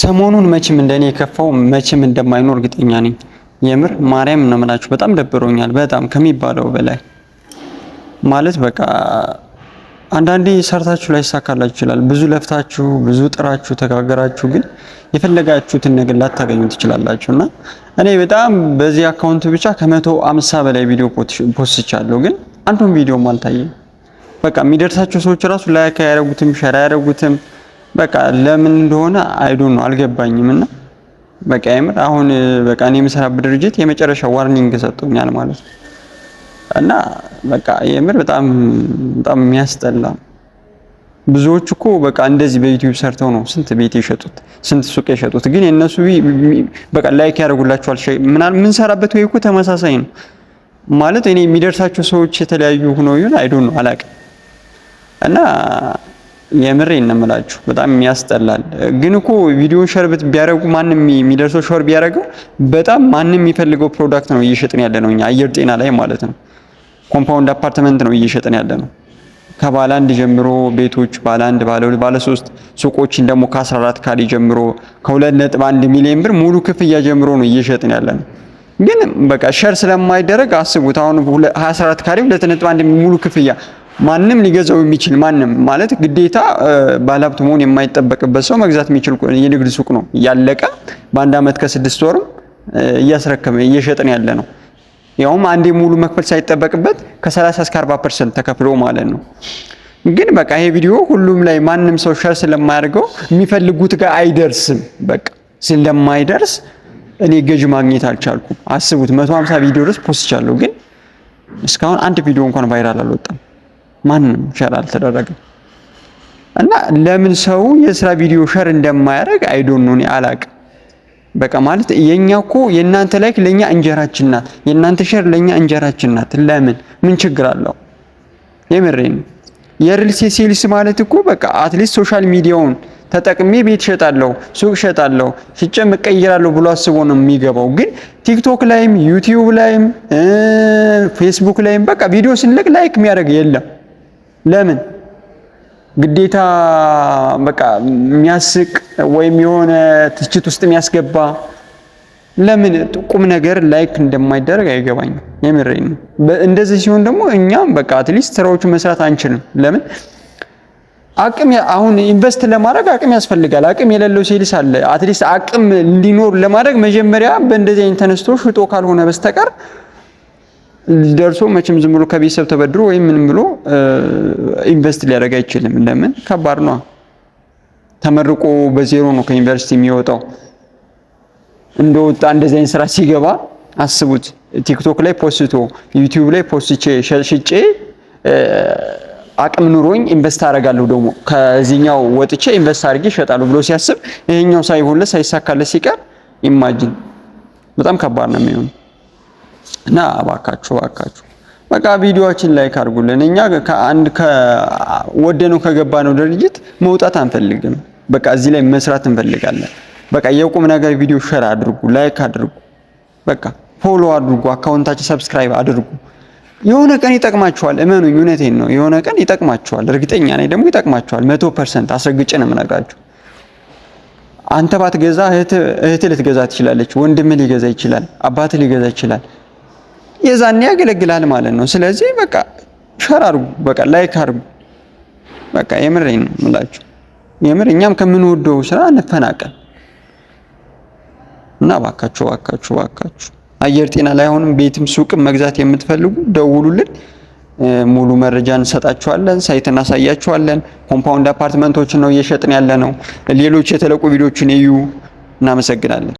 ሰሞኑን መቼም እንደኔ የከፋው መቼም እንደማይኖር እርግጠኛ ነኝ። የምር ማርያም ነው የምላችሁ። በጣም ደብሮኛል፣ በጣም ከሚባለው በላይ ማለት በቃ አንዳንዴ ሰርታችሁ ላይ ይሳካላችሁ ይችላል። ብዙ ለፍታችሁ ብዙ ጥራችሁ ተጋገራችሁ፣ ግን የፈለጋችሁትን ነገር ላታገኙ ትችላላችሁና እኔ በጣም በዚህ አካውንት ብቻ ከ150 በላይ ቪዲዮ ፖስቻለሁ፣ ግን አንዱን ቪዲዮም አልታየም። በቃ የሚደርሳቸው ሰዎች ራሱ ላይክ አያደርጉትም፣ ሼር አያደርጉትም። በቃ ለምን እንደሆነ አይዶን ነው አልገባኝም። እና በቃ የምር አሁን በቃ እኔ የምሰራበት ድርጅት የመጨረሻ ዋርኒንግ ሰጥቶኛል ማለት ነው። እና በቃ የምር በጣም የሚያስጠላ። ብዙዎች እኮ በቃ እንደዚህ በዩቲዩብ ሰርተው ነው ስንት ቤት የሸጡት፣ ስንት ሱቅ የሸጡት። ግን የነሱ በቃ ላይክ ያደርጉላቸዋል። ምን ሰራበት ወይ እኮ ተመሳሳይ ነው ማለት እኔ የሚደርሳቸው ሰዎች የተለያዩ ሆነው ይሁን አይዶን ነው አላውቅም። እና የምሬን ነው የምላችሁ በጣም ያስጠላል። ግን እኮ ቪዲዮን ሼር ቢያደርጉ ማንንም የሚደርሰው ሼር ቢያደርገው በጣም ማንንም የሚፈልገው ፕሮዳክት ነው እየሸጥን ያለ ነው እኛ አየር ጤና ላይ ማለት ነው። ኮምፓውንድ አፓርትመንት ነው እየሸጥን ያለ ነው። ከባለ አንድ ጀምሮ ቤቶች ባለ አንድ ባለ ሁለት ባለ ሶስት ሱቆችን ደግሞ ከ14 ካሬ ጀምሮ ከ2.1 ሚሊዮን ብር ሙሉ ክፍያ ጀምሮ ነው እየሸጥን ያለ ነው። ግን በቃ ሼር ስለማይደረግ አስቡት። አሁን 14 ካሬ 2.1 ሙሉ ክፍያ ማንም ሊገዛው የሚችል ማንም ማለት ግዴታ ባለሀብት መሆን የማይጠበቅበት ሰው መግዛት የሚችል የንግድ ሱቅ ነው ያለቀ በአንድ አመት ከ6 ወርም እያስረከበ እየሸጥን ያለ ነው። ያውም አንዴ ሙሉ መክፈል ሳይጠበቅበት ከ30 እስከ 40% ተከፍሎ ማለት ነው። ግን በቃ ይሄ ቪዲዮ ሁሉም ላይ ማንም ሰው ሼር ስለማያደርገው የሚፈልጉት ጋር አይደርስም። በቃ ስለማይደርስ እኔ ገዥ ማግኘት አልቻልኩም። አስቡት 150 ቪዲዮ ድረስ ፖስቻለሁ፣ ግን እስካሁን አንድ ቪዲዮ እንኳን ቫይራል አልወጣም። ማንም ሼር አልተደረገም። እና ለምን ሰው የስራ ቪዲዮ ሼር እንደማያደርግ አይዶን ነው እኔ አላቅም። በቃ ማለት የኛ እኮ የእናንተ ላይክ ለኛ እንጀራችን ናት፣ የእናንተ ሼር ለኛ እንጀራችን ናት። ለምን ምን ችግር አለው? የምሬን የሪል ሴልስ ማለት እኮ በቃ አትሊስት ሶሻል ሚዲያውን ተጠቅሜ ቤት ሸጣለሁ፣ ሱቅ ሸጣለሁ፣ ሽጬም እቀይራለሁ ብሎ አስቦ ነው የሚገባው። ግን ቲክቶክ ላይም ዩቲዩብ ላይም ፌስቡክ ላይም በቃ ቪዲዮ ስንለቅ ላይክ የሚያደርግ የለም። ለምን ግዴታ በቃ የሚያስቅ ወይም የሆነ ትችት ውስጥ የሚያስገባ ለምን ቁም ነገር ላይክ እንደማይደረግ አይገባኝም። የምሬን ነው። እንደዚህ ሲሆን ደግሞ እኛም በቃ አትሊስት ስራዎቹ መስራት አንችልም። ለምን አቅም አሁን ኢንቨስት ለማድረግ አቅም ያስፈልጋል። አቅም የሌለው ሴልስ አለ። አትሊስት አቅም እንዲኖር ለማድረግ መጀመሪያ በእንደዚህ አይነት ተነስቶ ሽጦ ካልሆነ በስተቀር ደርሶ መቼም ዝም ብሎ ከቤተሰብ ተበድሮ ወይም ምንም ብሎ ኢንቨስት ሊያደርግ አይችልም። ለምን ከባድ ነው። ተመርቆ በዜሮ ነው ከዩኒቨርሲቲ የሚወጣው። እንደወጣ እንደዚህ አይነት ስራ ሲገባ አስቡት። ቲክቶክ ላይ ፖስቶ ዩቲዩብ ላይ ፖስቼ ሽጬ አቅም ኑሮኝ ኢንቨስት አደርጋለሁ ደግሞ ከዚህኛው ወጥቼ ኢንቨስት አድርጌ እሸጣለሁ ብሎ ሲያስብ ይሄኛው ሳይሆንለት ሳይሳካለት ሲቀር ኢማጂን በጣም ከባድ ነው የሚሆነው። እና እባካችሁ በቃ ቪዲዮአችን ላይክ አድርጉልን። እኛ ወደነው ከገባነው ድርጅት መውጣት አንፈልግም። በቃ እዚህ ላይ መስራት እንፈልጋለን። በቃ የቁም ነገር ቪዲዮ ሼር አድርጉ፣ ላይክ አድርጉ፣ በቃ ፎሎ አድርጉ፣ አካውንታችን ሰብስክራይብ አድርጉ። የሆነ ቀን ይጠቅማችኋል። እመኑኝ፣ እውነቴን ነው። የሆነ ቀን ይጠቅማችኋል። እርግጠኛ ነኝ ደግሞ ይጠቅማችኋል። 100% አስረግጬ ነው የምነግራችሁ። አንተ ባትገዛ እህት ልትገዛ ትችላለች፣ ወንድም ሊገዛ ይችላል፣ አባት ሊገዛ ይችላል። የዛኔ ያገለግላል ማለት ነው። ስለዚህ በቃ ሼር አድርጉ፣ በቃ ላይክ አድርጉ። በቃ የምሬን ነው የምላችሁ። የምር እኛም ከምንወደው ስራ እንፈናቀል እና እባካችሁ አየር ጤና ላይ አሁንም ቤትም ሱቅም መግዛት የምትፈልጉ ደውሉልን። ሙሉ መረጃ እንሰጣችኋለን። ሳይት እናሳያችኋለን። ኮምፓውንድ አፓርትመንቶችን ነው እየሸጥን ያለ ነው። ሌሎች የተለቁ ቪዲዮችን እዩ። እናመሰግናለን።